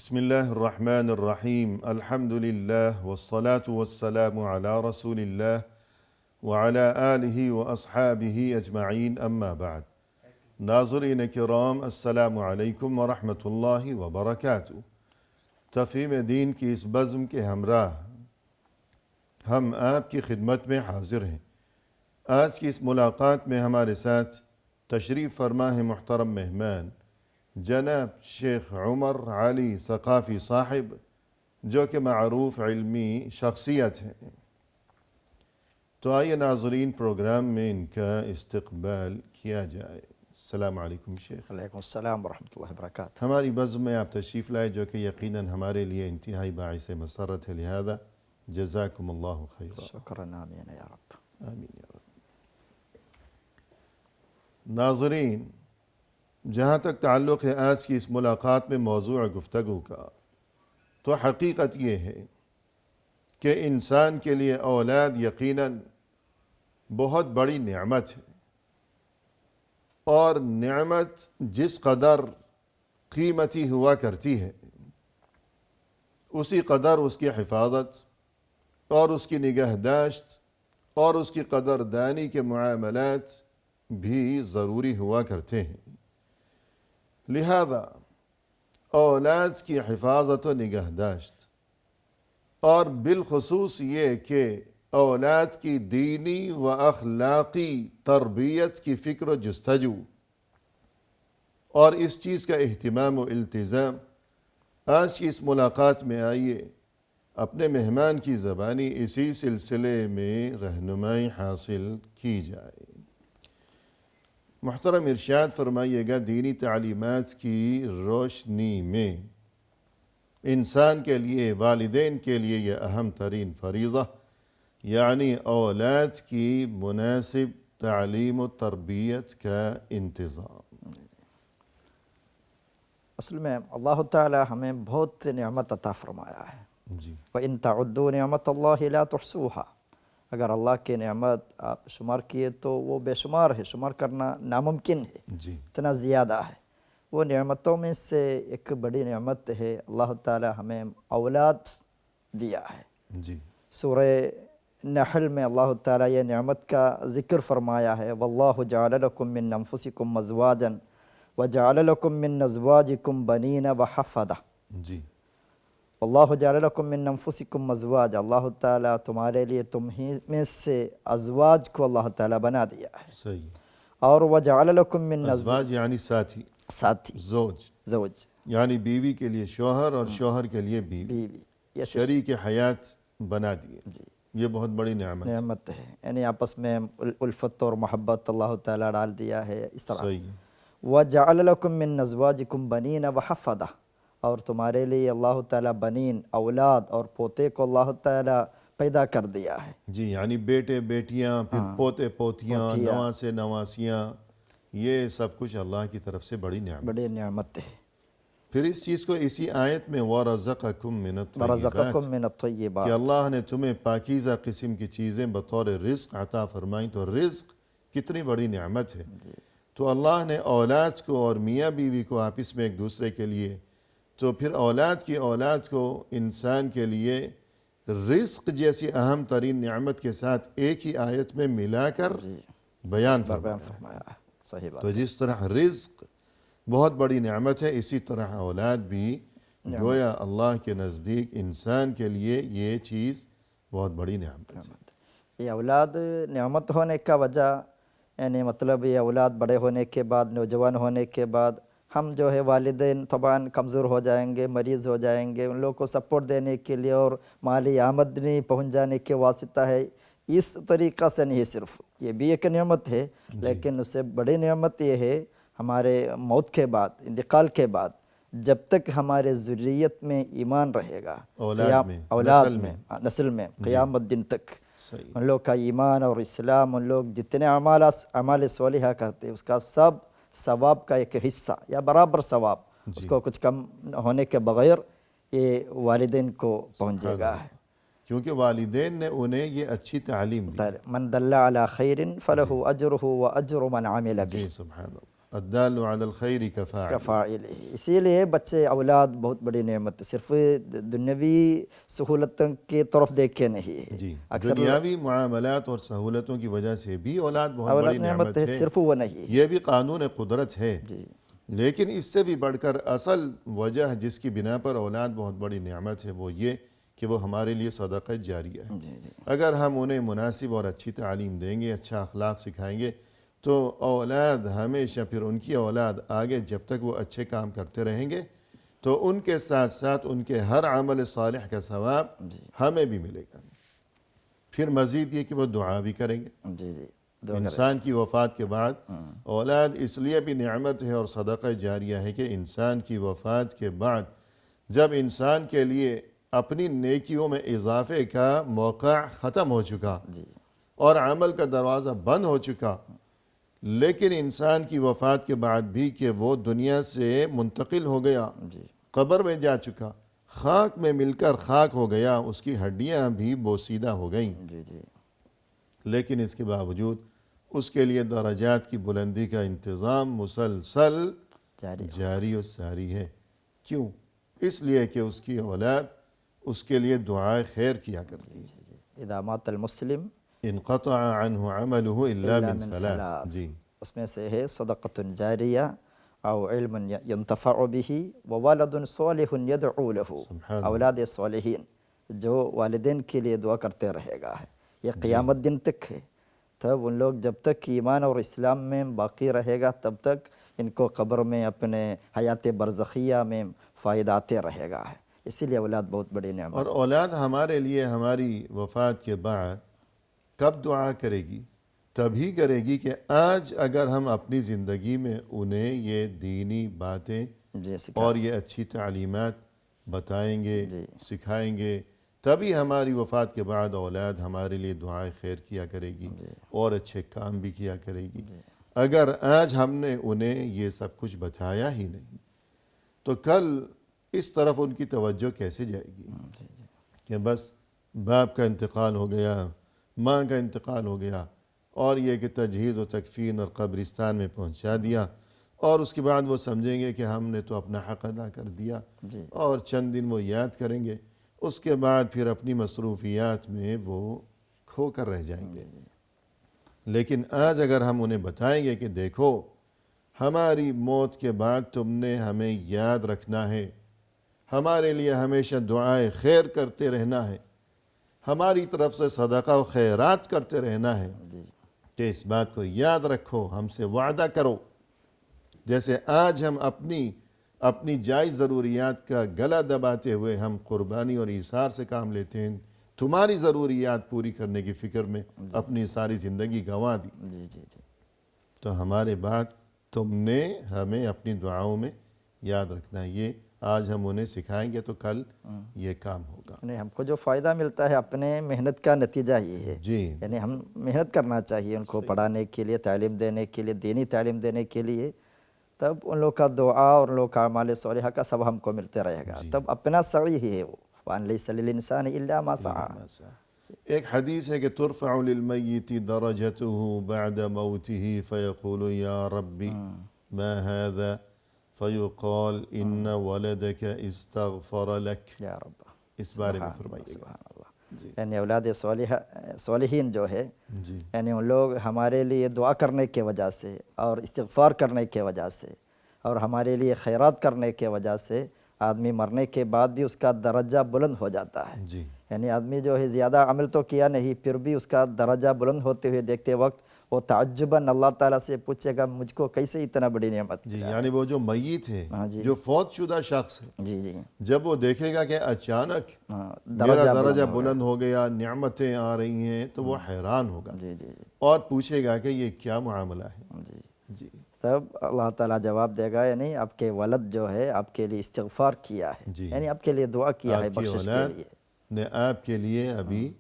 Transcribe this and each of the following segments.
بسم الله الرحمن الرحيم الحمد لله والصلاة والسلام على رسول الله وعلى آله وأصحابه أجمعين أما بعد ناظرین کرام السلام علیکم ورحمۃ اللہ وبرکاتہ۔ تفہیم دین کی اس بزم کے ہمراہ ہم آپ کی خدمت میں حاضر ہیں۔ آج کی اس ملاقات میں ہمارے ساتھ تشریف فرما ہے محترم مہمان جناب شیخ عمر علی ثقافی صاحب، جو کہ معروف علمی شخصیت ہیں۔ تو آئیے ناظرین پروگرام میں ان کا استقبال کیا جائے۔ السلام علیکم شیخ۔ علیکم السلام ورحمۃ اللہ وبرکاتہ۔ ہماری بزم میں آپ تشریف لائے جو کہ یقیناً ہمارے لیے انتہائی باعث مسرت ہے، لہذا جزاکم اللہ خیر۔ شکراً، آمین یا رب۔ آمین یا رب۔ ناظرین، جہاں تک تعلق ہے آج کی اس ملاقات میں موضوع گفتگو کا، تو حقیقت یہ ہے کہ انسان کے لیے اولاد یقیناً بہت بڑی نعمت ہے، اور نعمت جس قدر قیمتی ہوا کرتی ہے اسی قدر اس کی حفاظت اور اس کی نگہداشت اور اس کی قدردانی کے معاملات بھی ضروری ہوا کرتے ہیں۔ لہذا اولاد کی حفاظت و نگہداشت اور بالخصوص یہ کہ اولاد کی دینی و اخلاقی تربیت کی فکر و جستجو اور اس چیز کا اہتمام و التزام آج کی اس ملاقات میں آئیے اپنے مہمان کی زبانی اسی سلسلے میں رہنمائی حاصل کی جائے۔ محترم ارشاد فرمائیے گا، دینی تعلیمات کی روشنی میں انسان کے لیے، والدین کے لیے یہ اہم ترین فریضہ یعنی اولاد کی مناسب تعلیم و تربیت کا انتظام۔ اصل میں اللہ تعالی ہمیں بہت نعمت عطا فرمایا ہے۔ جی۔ وَإِن تَعُدُّوا نِعْمَةَ اللَّهِ لَا تُحْصُوهَا۔ اگر اللہ کی نعمت آپ شمار کیے تو وہ بے شمار ہے، شمار کرنا ناممکن ہے، جی۔ اتنا زیادہ ہے۔ وہ نعمتوں میں سے ایک بڑی نعمت ہے، اللہ تعالی ہمیں اولاد دیا ہے۔ جی۔ سورہ نحل میں اللہ تعالیٰ یہ نعمت کا ذکر فرمایا ہے، وَاللَّهُ جَعَلَ لَكُم مِّن أَنفُسِكُمْ أَزْوَاجًا وَجَعَلَ لَكُم مِّن أَزْوَاجِكُمْ بَنِينَ وَحَفَدَةً۔ جی۔ اللہ جعل لکم من انفسکم ازواج، اللہ تعالیٰ تمہارے لیے تم ہی میں سے ازواج کو اللہ تعالیٰ بنا دیا ہے۔ صحیح۔ اور وجعل لکم من ازواج یعنی ساتھی، ساتھی، زوج یعنی بیوی کے لیے شوہر اور شوہر کے لیے بیوی، شریک حیات بنا دیے۔ یہ بہت بڑی نعمت ہے، یعنی آپس میں الفت اور محبت اللہ تعالیٰ ڈال دیا ہے اس طرح۔ صحیح۔ وجعل لکم من ازواجکم بنین وحفدہ، اور تمہارے لیے اللہ تعالیٰ بنین اولاد اور پوتے کو اللہ تعالیٰ پیدا کر دیا ہے۔ جی، یعنی بیٹے بیٹیاں، پھر پوتے پوتیاں، نواسے نواسیاں، یہ سب کچھ اللہ کی طرف سے بڑی نعمت ہے۔ پھر اس چیز کو اسی آیت میں وَرَزَقَكُم مِّنَ وَرَزَقَكُم مِّنَ کہ الطَّيِّبَاتِ، اللہ نے تمہیں پاکیزہ قسم کی چیزیں بطور رزق عطا فرمائیں، تو رزق کتنی بڑی نعمت ہے۔ تو اللہ نے اولاد کو اور میاں بیوی کو آپس میں ایک دوسرے کے لیے، تو پھر اولاد کو انسان کے لیے رزق جیسی اہم ترین نعمت کے ساتھ ایک ہی آیت میں ملا کر بیان فرمایا ہے۔ صحیح بات۔ تو جس طرح رزق بہت بڑی نعمت ہے، اسی طرح اولاد بھی گویا اللہ کے نزدیک انسان کے لیے یہ چیز بہت بڑی نعمت ہے۔ یہ اولاد نعمت ہونے کا وجہ، یعنی مطلب یہ اولاد بڑے ہونے کے بعد، نوجوان ہونے کے بعد ہم جو ہے والدین طبعاً کمزور ہو جائیں گے، مریض ہو جائیں گے، ان لوگوں کو سپورٹ دینے کے لیے اور مالی آمدنی پہنچ جانے کے واسطہ ہے، اس طریقہ سے نہیں، صرف یہ بھی ایک نعمت ہے، لیکن اس سے بڑی نعمت یہ ہے ہمارے موت کے بعد، انتقال کے بعد، جب تک ہمارے ذریت میں ایمان رہے گا، اولاد میں، نسل میں، قیامت دن تک ان لوگ کا ایمان اور اسلام، ان لوگ جتنے اعمال صالحہ کرتے اس کا سب ثواب کا ایک حصہ یا برابر ثواب، اس کو کچھ کم ہونے کے بغیر یہ والدین کو پہنچے گا۔ کیونکہ والدین نے انہیں یہ اچھی تعلیم دی۔ من دل علی خیر فلہ اجرہ و اجر من عمل بہ۔ سبحان اللہ۔ الدال علی الخیر کفاعل. کفاعل. اسی لیے بچے اولاد بہت بڑی نعمت ہے، صرف دنیاوی سہولتوں کی طرف دیکھ کے نہیں ہے. جی، اکثر دنیاوی معاملات اور سہولتوں کی وجہ سے بھی اولاد بہت اولاد بڑی نعمت ہے، ہے. صرف وہ نہیں. یہ بھی قانون قدرت ہے. جی لیکن اس سے بھی بڑھ کر اصل وجہ جس کی بنا پر اولاد بہت بڑی نعمت ہے وہ یہ کہ وہ ہمارے لیے صدقہ جاریہ ہے. جی جی اگر ہم انہیں مناسب اور اچھی تعلیم دیں گے، اچھا اخلاق سکھائیں گے، تو اولاد ہمیشہ، پھر ان کی اولاد آگے جب تک وہ اچھے کام کرتے رہیں گے تو ان کے ساتھ ساتھ ان کے ہر عمل صالح کا ثواب ہمیں بھی ملے گا. پھر مزید یہ کہ وہ دعا بھی کریں گے. جی جی دعا کریں. انسان کی وفات کے بعد اولاد اس لیے بھی نعمت ہے اور صدقہ جاریہ ہے کہ انسان کی وفات کے بعد جب انسان کے لیے اپنی نیکیوں میں اضافے کا موقع ختم ہو چکا جی اور عمل کا دروازہ بند ہو چکا، لیکن انسان کی وفات کے بعد بھی کہ وہ دنیا سے منتقل ہو گیا، جی قبر میں جا چکا، خاک میں مل کر خاک ہو گیا، اس کی ہڈیاں بھی بوسیدہ ہو گئیں، جی جی لیکن اس کے باوجود اس کے لیے درجات کی بلندی کا انتظام مسلسل جاری. جاری و ساری ہے. کیوں؟ اس لیے کہ اس کی اولاد اس کے لیے دعائے خیر کیا کرتی ہے. اذا مات المسلم انقطع عنہ عمله الا الا من من ثلاث. ثلاث. جی اس میں سے ہے صدقۃ جاریہ او علم ينتفع به وولد صالح يدعو له. سبحان اولاد صالحین جو والدین کے لیے دعا کرتے رہے گا ہے، یہ قیامت دن تک ہے. تب ان لوگ جب تک ایمان اور اسلام میں باقی رہے گا تب تک ان کو قبر میں اپنے حیات برزخیہ میں فائدہ آتے رہے گا ہے. اسی لیے اولاد بہت بڑی نعمت. اور اولاد ہمارے لیے ہماری وفات کے بعد کب دعا کرے گی؟ تبھی کرے گی کہ آج اگر ہم اپنی زندگی میں انہیں یہ دینی باتیں جی اور یہ اچھی تعلیمات بتائیں گے، سکھائیں گے، تبھی ہماری وفات کے بعد اولاد ہمارے لیے دعائیں خیر کیا کرے گی اور اچھے کام بھی کیا کرے گی. اگر آج ہم نے انہیں یہ سب کچھ بتایا ہی نہیں تو کل اس طرف ان کی توجہ کیسے جائے گی کہ بس باپ کا انتقال ہو گیا، ماں کا انتقال ہو گیا، اور یہ کہ تجہیز و تکفین اور قبرستان میں پہنچا دیا، اور اس کے بعد وہ سمجھیں گے کہ ہم نے تو اپنا حق ادا کر دیا، اور چند دن وہ یاد کریں گے، اس کے بعد پھر اپنی مصروفیات میں وہ کھو کر رہ جائیں گے. لیکن آج اگر ہم انہیں بتائیں گے کہ دیکھو ہماری موت کے بعد تم نے ہمیں یاد رکھنا ہے، ہمارے لیے ہمیشہ دعائیں خیر کرتے رہنا ہے، ہماری طرف سے صدقہ و خیرات کرتے رہنا ہے، کہ اس بات کو یاد رکھو، ہم سے وعدہ کرو. جیسے آج ہم اپنی جائز ضروریات کا گلا دباتے ہوئے ہم قربانی اور ایثار سے کام لیتے ہیں، تمہاری ضروریات پوری کرنے کی فکر میں اپنی ساری زندگی گنوا دی، جی جی جی تو ہمارے بعد تم نے ہمیں اپنی دعاؤں میں یاد رکھنا ہے. یہ آج ہم انہیں سکھائیں گے تو کل یہ کام ہوگا. نہیں، ہم کو جو فائدہ ملتا ہے اپنے محنت کا نتیجہ یہ ہے. جی یعنی ہم محنت کرنا چاہیے ان کو پڑھانے کے لیے، تعلیم دینے کے لیے، دینی تعلیم دینے کے لیے. تب ان لوگ کا دعا اور ان لوگ کا اعمال صالحہ کا سب ہم کو ملتے رہے گا. تب اپنا سعی ہی ہے وہ، وَأَنْ لَيْسَ لِلْإِنسَانِ إِلَّا مَا سَعَىٰ. ایک حدیث ہے کہ ترفع للمیت درجته بعد موته فيقول یا ربی ما هذا فيقال ان ولدك استغفر لك. یا رب، اس بارے میں فرمائیے گا. سبحان اللہ. یعنی اولاد صالحین جو ہے، جی یعنی ان لوگ ہمارے لیے دعا کرنے کے وجہ سے اور استغفار کرنے کے وجہ سے اور ہمارے لیے خیرات کرنے کے وجہ سے آدمی مرنے کے بعد بھی اس کا درجہ بلند ہو جاتا ہے. جی یعنی آدمی جو ہے زیادہ عمل تو کیا نہیں، پھر بھی اس کا درجہ بلند ہوتے ہوئے دیکھتے وقت وہ تعجباً اللہ تعالیٰ سے پوچھے گا مجھ کو کیسے اتنا بڑی نعمت جی. ملا. یعنی وہ جو میت ہے، جو فوت شدہ شخص ہے، جی جی جب وہ دیکھے گا کہ اچانک میرا درجہ بلند ہو گیا، نعمتیں آ رہی ہیں، تو وہ حیران ہوگا جی جی اور پوچھے گا کہ یہ کیا معاملہ ہے. جی. جی تب اللہ تعالیٰ جواب دے گا، یعنی آپ کے ولد جو ہے آپ کے لیے استغفار کیا ہے، جی. یعنی آپ کے لیے دعا کیا ہے آپ کی بخشش کے اولاد لیے. نے آپ کے لیے ابھی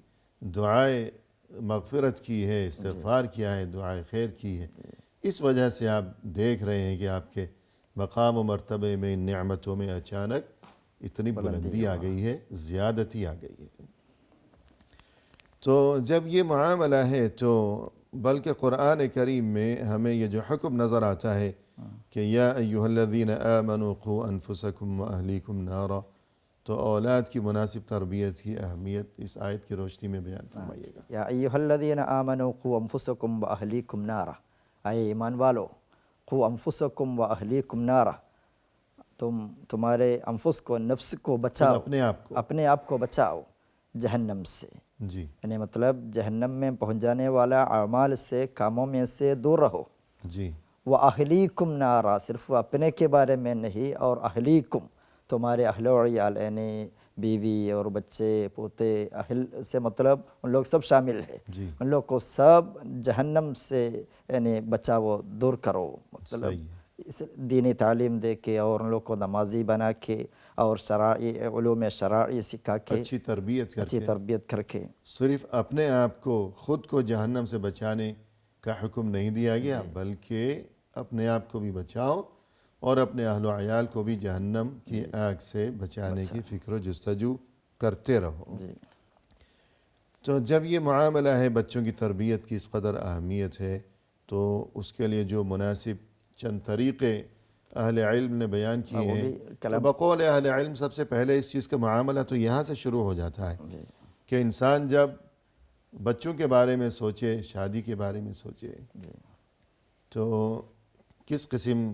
دعائے مغفرت کی ہے، استغفار کیا ہے، دعائے خیر کی ہے. اس وجہ سے آپ دیکھ رہے ہیں کہ آپ کے مقام و مرتبے میں، ان نعمتوں میں اچانک اتنی بلندی آ گئی ہے، زیادتی آ گئی ہے. تو جب یہ معاملہ ہے تو بلکہ قرآن کریم میں ہمیں یہ جو حکم نظر آتا ہے کہ یا ایھا الذین آمنوا قوا انفسکم واہلیکم نارا، تو اولاد کی مناسب تربیت کی اہمیت اس آیت کی روشنی میں بیان فرمائیے گا۔ یا ایھا الذین آمنوا قوا انفسکم واہلیکم نارا، اے ایمان والو قوا انفسکم واہلیکم نارا، تمہارے انفس کو، نفس کو بچاؤ، اپنے آپ کو بچاؤ جہنم سے۔ جی یعنی مطلب جہنم میں پہنچ جانے والا اعمال سے، کاموں میں سے دور رہو۔ جی وَأَهْلِيكُمْ نَارًا، صرف اپنے کے بارے میں نہیں، اور اہلیکم، تمہارے اہل و عیال، یعنی بیوی اور بچے پوتے، اہل سے مطلب ان لوگ سب شامل ہے، جی ان لوگ کو سب جہنم سے یعنی بچاؤ، دور کرو۔ مطلب صحیح ہے۔ اس دینی تعلیم دے کے، اور ان لوگ کو نمازی بنا کے، اور شرعی علوم شرعی سکھا کے، اچھی تربیت کر اچھی کے، تربیت کر کے۔ صرف اپنے آپ کو، خود کو جہنم سے بچانے کا حکم نہیں دیا گیا، بلکہ اپنے آپ کو بھی بچاؤ اور اپنے اہل و عیال کو بھی جہنم کی آگ سے بچانے کی فکر و جستجو کرتے رہو۔ جی تو جب یہ معاملہ ہے بچوں کی تربیت کی اس قدر اہمیت ہے، تو اس کے لیے جو مناسب چند طریقے اہل علم نے بیان کیے وہ ہیں، بھی تو کلام، بقول اہل علم سب سے پہلے اس چیز کا معاملہ تو یہاں سے شروع ہو جاتا ہے کہ انسان جب بچوں کے بارے میں سوچے، شادی کے بارے میں سوچے، تو کس قسم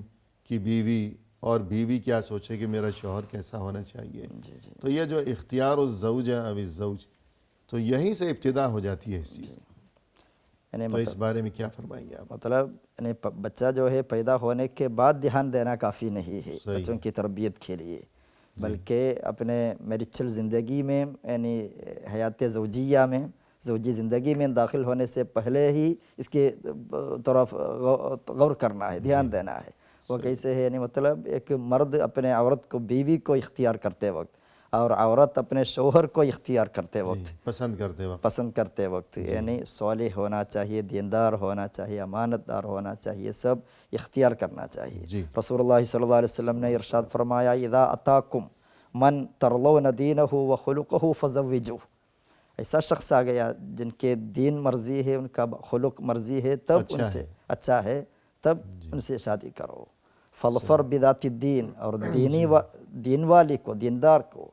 کی بیوی، اور بیوی کیا سوچے کہ میرا شوہر کیسا ہونا چاہیے، تو یہ جو اختیار الزوجہ او الزوج، تو یہیں سے ابتدا ہو جاتی ہے اس چیز کی۔ یعنی تو اس بارے میں کیا فرمائیں گے آپ؟ مطلب یعنی بچہ جو ہے پیدا ہونے کے بعد دھیان دینا کافی نہیں ہے صحیح بچوں کی تربیت کے لیے، بلکہ اپنے میرچل زندگی میں، یعنی حیات زوجیہ میں، زوجی زندگی میں داخل ہونے سے پہلے ہی اس کے طرف غور کرنا ہے، دھیان دینا ہے۔ وہ کیسے ہے، یعنی مطلب ایک مرد اپنے عورت کو، بیوی کو اختیار کرتے وقت، اور عورت اپنے شوہر کو اختیار کرتے وقت، پسند کرتے وقت، یعنی صالح ہونا چاہیے، دیندار ہونا چاہیے، امانت دار ہونا چاہیے، سب اختیار کرنا چاہیے۔ رسول اللہ صلی اللہ علیہ وسلم نے ارشاد فرمایا، اذا اتاکم من ترضون دینہ وخلقہ فزوجوہ، ایسا شخص آ گیا جن کے دین مرضی ہے، ان کا خلق مرضی ہے، تب ان سے اچھا ہے، تب ان سے شادی کرو۔ فظفر بذات الدین، اور دین والی کو، دیندار کو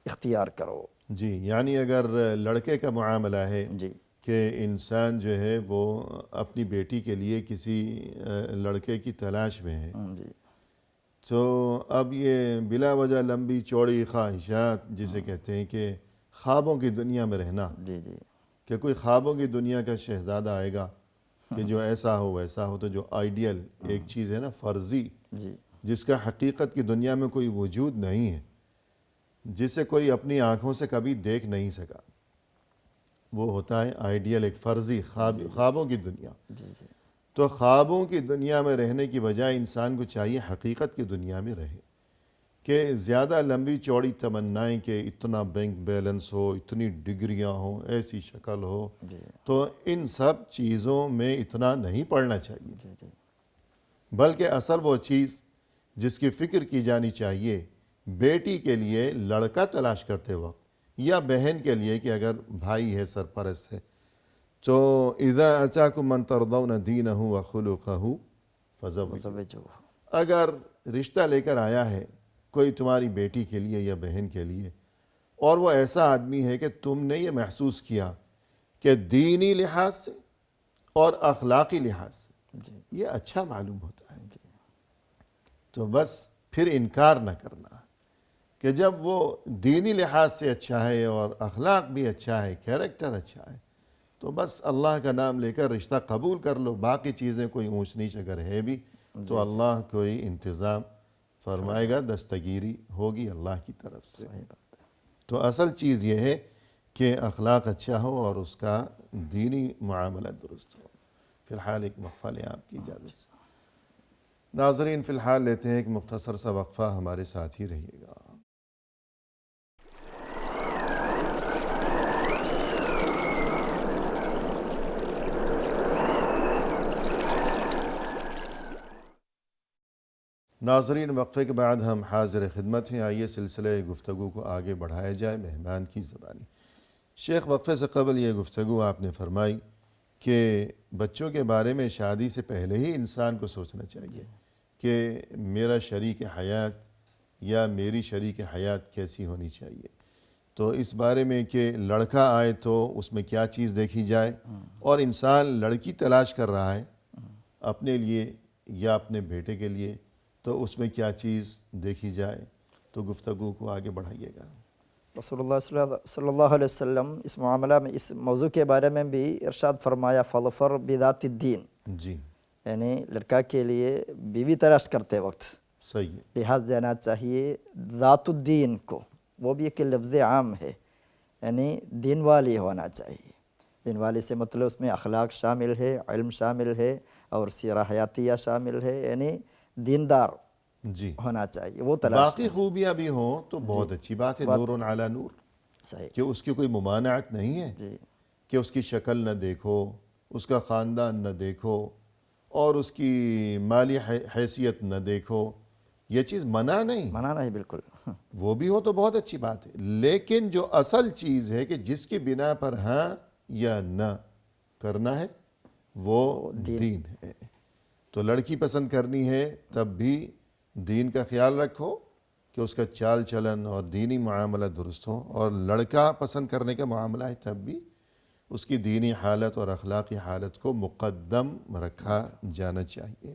اختیار کرو۔ جی، یعنی اگر لڑکے کا معاملہ ہے جی کہ انسان جو ہے وہ اپنی بیٹی کے لیے کسی لڑکے کی تلاش میں ہے، جی تو اب یہ بلا وجہ لمبی چوڑی خواہشات جسے کہتے ہیں کہ خوابوں کی دنیا میں رہنا، جی جی کہ کوئی خوابوں کی دنیا کا شہزادہ آئے گا کہ جو ایسا ہو ویسا ہو، تو جو آئیڈیل ایک چیز ہے نا، فرضی، جی جس کا حقیقت کی دنیا میں کوئی وجود نہیں ہے، جسے کوئی اپنی آنکھوں سے کبھی دیکھ نہیں سکا، وہ ہوتا ہے آئیڈیل، ایک فرضی خوابوں کی دنیا۔ جی جی تو خوابوں کی دنیا میں رہنے کی بجائے انسان کو چاہیے حقیقت کی دنیا میں رہے، کہ زیادہ لمبی چوڑی تمنائیں کہ اتنا بینک بیلنس ہو، اتنی ڈگریاں ہوں، ایسی شکل ہو، تو ان سب چیزوں میں اتنا نہیں پڑنا چاہیے، بلکہ اصل وہ چیز جس کی فکر کی جانی چاہیے بیٹی کے لیے لڑکا تلاش کرتے وقت، یا بہن کے لیے کہ اگر بھائی ہے، سرپرست ہے، تو اذا اتاکم من ترضون دینہ وخلقہ فزوجوہ، اگر رشتہ لے کر آیا ہے کوئی تمہاری بیٹی کے لیے یا بہن کے لیے، اور وہ ایسا آدمی ہے کہ تم نے یہ محسوس کیا کہ دینی لحاظ سے اور اخلاقی لحاظ سے یہ اچھا معلوم ہوتا ہے، تو بس پھر انکار نہ کرنا کہ جب وہ دینی لحاظ سے اچھا ہے اور اخلاق بھی اچھا ہے، کیریکٹر اچھا ہے، تو بس اللہ کا نام لے کر رشتہ قبول کر لو، باقی چیزیں کوئی اونچ نیچ اگر ہے بھی تو اللہ کوئی انتظام فرمائے گا، دستگیری ہوگی اللہ کی طرف سے۔ تو اصل چیز یہ ہے کہ اخلاق اچھا ہو اور اس کا دینی معاملہ درست ہو۔ فی الحال ایک وقفہ لیں آپ کی اجازت سے۔ ناظرین فی الحال لیتے ہیں ایک مختصر سا وقفہ، ہمارے ساتھ ہی رہیے گا۔ ناظرین وقفے کے بعد ہم حاضر خدمت ہیں، آئیے سلسلہ گفتگو کو آگے بڑھایا جائے مہمان کی زبانی۔ شیخ، وقفے سے قبل یہ گفتگو آپ نے فرمائی کہ بچوں کے بارے میں شادی سے پہلے ہی انسان کو سوچنا چاہیے کہ میرا شریک حیات یا میری شریک حیات کیسی ہونی چاہیے، تو اس بارے میں کہ لڑکا آئے تو اس میں کیا چیز دیکھی جائے، اور انسان لڑکی تلاش کر رہا ہے اپنے لیے یا اپنے بیٹے کے لیے، تو اس میں کیا چیز دیکھی جائے، تو گفتگو کو آگے بڑھائیے گا۔ رسول اللہ صلی اللہ علیہ وسلم اس معاملہ میں، اس موضوع کے بارے میں بھی ارشاد فرمایا فَظْفَرْ بِذَاتِ الدِّین، جی یعنی لڑکا کے لیے بیوی تلاش کرتے وقت صحیح ہے، لحاظ دینا چاہیے ذات الدین کو، وہ بھی ایک لفظ عام ہے، یعنی دین والی ہونا چاہیے۔ دین والی سے مطلب اس میں اخلاق شامل ہے، علم شامل ہے، اور سیرہ حیاتیہ شامل ہے، یعنی دیندار جی ہونا چاہیے، وہ تلاش باقی خوبیاں بھی ہوں تو بہت اچھی بات ہے، نور علی نور، صحیح کہ اس کی کوئی ممانعت نہیں ہے جی کہ اس کی شکل نہ دیکھو، اس کا خاندان نہ دیکھو، اور اس کی مالی حیثیت نہ دیکھو، یہ چیز منع نہیں، منع نہیں بالکل۔ وہ بھی ہو تو بہت اچھی بات ہے، لیکن جو اصل چیز ہے کہ جس کی بنا پر ہاں یا نہ کرنا ہے وہ دین ہے۔ تو لڑکی پسند کرنی ہے تب بھی دین کا خیال رکھو کہ اس کا چال چلن اور دینی معاملہ درست ہو، اور لڑکا پسند کرنے کا معاملہ ہے تب بھی اس کی دینی حالت اور اخلاقی حالت کو مقدم رکھا جانا چاہیے۔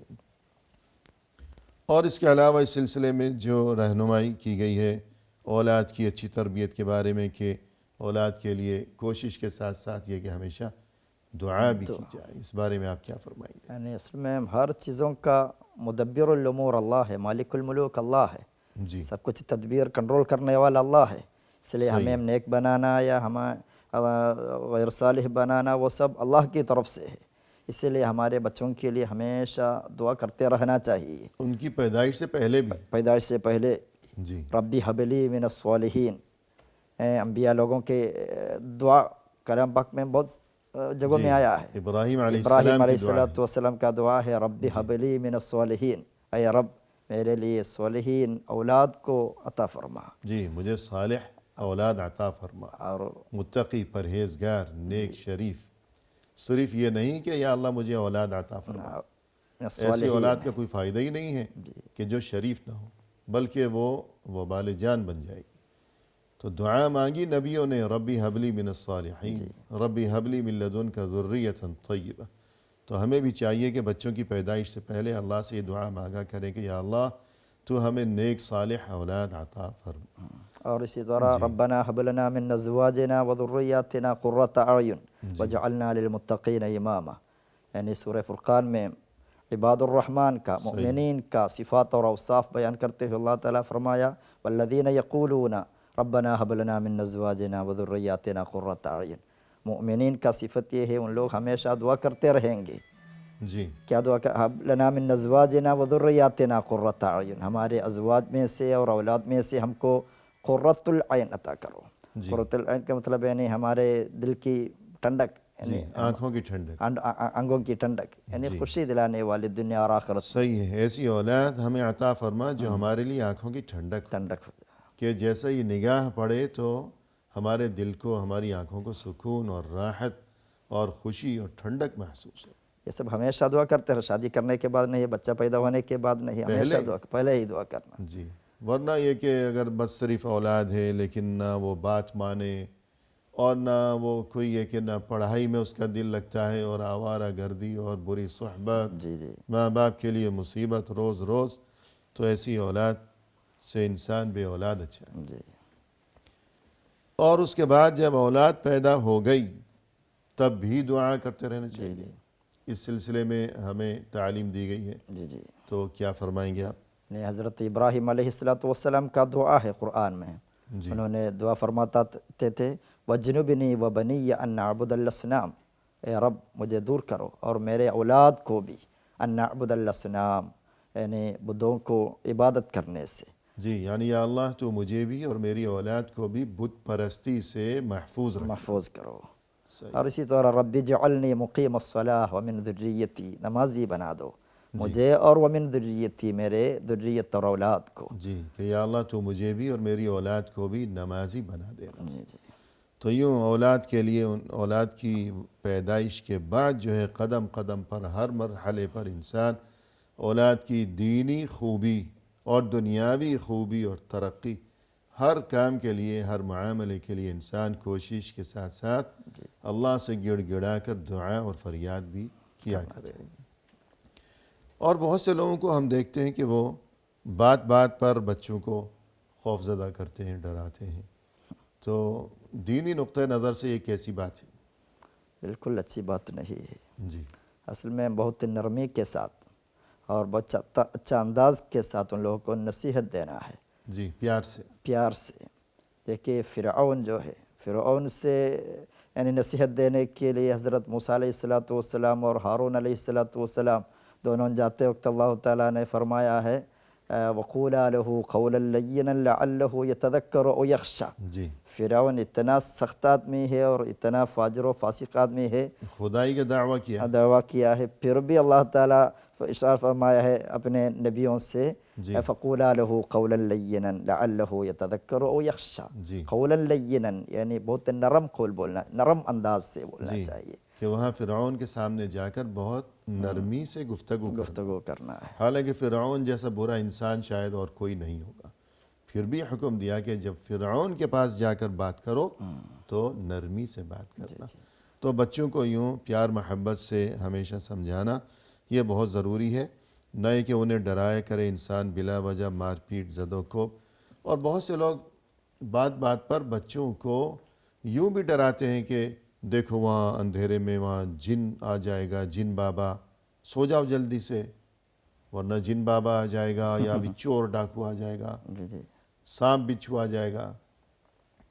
اور اس کے علاوہ اس سلسلے میں جو رہنمائی کی گئی ہے اولاد کی اچھی تربیت کے بارے میں، کہ اولاد کے لیے کوشش کے ساتھ ساتھ یہ کہ ہمیشہ دعا بھی کی جائے، اس بارے میں آپ کیا فرمائیں گے؟ یعنی اصل میں ہر چیزوں کا مدبر الامور اللہ ہے، مالک الملوک اللہ ہے، جی سب کچھ تدبیر کنٹرول کرنے والا اللہ ہے، اس لیے صحیح ہمیں نیک بنانا یا ہمیں غیر صالح بنانا وہ سب اللہ کی طرف سے ہے، اسی لیے ہمارے بچوں کے لیے ہمیشہ دعا کرتے رہنا چاہیے، ان کی پیدائش سے پہلے بھی۔ پیدائش سے پہلے جی ربی حبلی من الصالحین، انبیاء لوگوں کے دعا کلام پاک میں بہت جگہوں میں آیا ہے۔ ابراہیم علیہ ابراہیم السلام علیہ کی دعا ہے۔ السلام کا دعا ہے رب حبلی من الصالحین، اے رب میرے لیے صالحین اولاد کو عطا فرما، جی مجھے صالح اولاد عطا فرما، اور متقی، پرہیزگار، نیک، شریف۔ صرف یہ نہیں کہ یا اللہ مجھے اولاد عطا فرما، ایسی الصالحین اولاد کا کوئی فائدہ ہی نہیں ہے کہ جو شریف نہ ہو، بلکہ وہ وبال جان بن جائے گی۔ تو دعا مانگی نبیوں نے، ربی حبلی من الصالحین، ربی حبلی من لدنک ذریۃ طیبہ۔ تو ہمیں بھی چاہیے کہ بچوں کی پیدائش سے پہلے اللہ سے یہ دعا مانگا کریں کہ یا اللہ تو ہمیں نیک صالح اولاد عطا فرما۔ اور اسی طرح ربنا حب لنا من ازواجنا وذریاتنا قرۃ اعین وجعلنا للمتقین اماما، یعنی سورہ فرقان میں عباد الرحمن کا، مومنین کا صفات اور اوصاف بیان کرتے ہوئے اللہ تعالیٰ فرمایا والذین یقولون ربنا حب لنا من ازواجنا وذریاتنا قرۃ اعین، مومنین کا صفت یہ ہے ان لوگ ہمیشہ دعا کرتے رہیں گے، جی کیا دعا کہ حب لنا من ازواجنا وذریاتنا قرۃ اعین، ہمارے ازواج میں سے اور اولاد میں سے ہم کو قرۃ العین عطا کرو۔ قرۃ العین کا مطلب یعنی ہمارے دل کی ٹھنڈک، یعنی آنکھوں کی ٹھنڈک، انگوں کی ٹھنڈک، یعنی خوشی دلانے والی دنیا اور آخرت صحیح ہے، ایسی اولاد ہمیں عطا فرما جو ہمارے لیے آنکھوں کی ٹھنڈک ہو، ٹھنڈک ہو جائے۔ کہ جیسا یہ نگاہ پڑے تو ہمارے دل کو، ہماری آنکھوں کو سکون اور راحت اور خوشی اور ٹھنڈک محسوس ہو۔ یہ سب ہمیشہ دعا کرتے ہیں، شادی کرنے کے بعد نہیں، بچہ پیدا ہونے کے بعد نہیں، ہمیشہ دعا، پہلے ہی دعا کرنا۔ جی ورنہ یہ کہ اگر بس صرف اولاد ہے لیکن نہ وہ بات مانے، اور نہ وہ کوئی ہے کہ نہ پڑھائی میں اس کا دل لگتا ہے، اور آوارہ گردی اور بری صحبت، جی جی ماں باپ کے لیے مصیبت روز روز، تو ایسی اولاد سے انسان بے اولاد اچھا ہے۔ جی اور اس کے بعد جب اولاد پیدا ہو گئی تب بھی دعا کرتے رہنا چاہیے۔ اس سلسلے میں ہمیں تعلیم دی گئی ہے، جی جی تو کیا فرمائیں گے آپ؟ نے حضرت ابراہیم علیہ السلام کا دعا ہے قرآن میں، انہوں نے دعا فرماتے تھے وَجْنُبْنِي وَبَنِيَّ أَن نَعْبُدَ الْأَصْنَامَ، اے رب مجھے دور کرو اور میرے اولاد کو بھی أن نعبد الأصنام، یعنی بدھوں کو عبادت کرنے سے۔ جی یعنی یا اللہ تو مجھے بھی اور میری اولاد کو بھی بت پرستی سے محفوظ رکھ۔ محفوظ کرو۔ صحیح۔ اور اسی طرح رب اجعلنی مقیم الصلاۃ ومن ذریتی، نمازی بنا دو مجھے اور ومن ذریتی، میرے ذریت اور اولاد کو۔ جی کہ یا اللہ تو مجھے بھی اور میری اولاد کو بھی نمازی بنا دینا۔ جی جی تو یوں اولاد کے لیے، ان اولاد کی پیدائش کے بعد جو ہے قدم قدم پر، ہر مرحلے پر انسان اولاد کی دینی خوبی اور دنیاوی خوبی اور ترقی، ہر کام کے لیے، ہر معاملے کے لیے انسان کوشش کے ساتھ ساتھ اللہ سے گڑ گڑا کر دعا اور فریاد بھی کیا کرے۔ اور بہت سے لوگوں کو ہم دیکھتے ہیں کہ وہ بات بات پر بچوں کو خوف زدہ کرتے ہیں، ڈراتے ہیں۔ تو دینی نقطہ نظر سے یہ کیسی بات ہے؟ بالکل اچھی بات نہیں ہے۔ جی اصل میں بہت نرمی کے ساتھ اور بہت اچھا انداز کے ساتھ ان لوگوں کو نصیحت دینا ہے، جی، پیار سے۔ پیار سے۔ دیکھیے فرعون جو ہے، فرعون سے یعنی نصیحت دینے کے لیے حضرت موسیٰ علیہ السلام اور ہارون علیہ السلام دونوں جاتے وقت اللہ تعالیٰ نے فرمایا ہے وَقُولَا لَهُ قَوْلًا لَيِّنًا لَعَلَّهُ يَتَذَكَّرُ أَوْ يَخْشَىٰ۔ جی، فرعون اتنا سخت آدمی ہے اور اتنا فاجر و فاسق آدمی ہے، خدائی کا دعویٰ کیا۔ دعویٰ کیا ہے، پھر بھی اللہ تعالیٰ ارشاد فرمایا ہے اپنے نبیوں سے جی فَقُولَا لَهُ قَوْلًا لَيِّنًا لَعَلَّهُ يَتَذَكَّرُ أَوْ يَخْشَىٰ۔ جی قولاً لینا یعنی بہت نرم قول بولنا، نرم انداز سے بولنا جی، چاہیے، کہ وہاں فرعون کے سامنے جا کر بہت نرمی سے گفتگو کرنا۔ گفتگو کرنا ہے۔ حالانکہ فرعون جیسا برا انسان شاید اور کوئی نہیں ہوگا، پھر بھی حکم دیا کہ جب فرعون کے پاس جا کر بات کرو تو نرمی سے بات کرنا۔ تو بچوں کو یوں پیار محبت سے ہمیشہ سمجھانا یہ بہت ضروری ہے، نہ کہ انہیں ڈرائے کرے انسان بلا وجہ مار پیٹ زد و کوب۔ اور بہت سے لوگ بات بات پر بچوں کو یوں بھی ڈراتے ہیں کہ دیکھو وہاں اندھیرے میں وہاں جن آ جائے گا، جن بابا، سو جاؤ جلدی سے ورنہ جن بابا آ جائے گا، یا بھی چور ڈاکو آ جائے گا، جی جی، سانپ بچھو آ جائے گا۔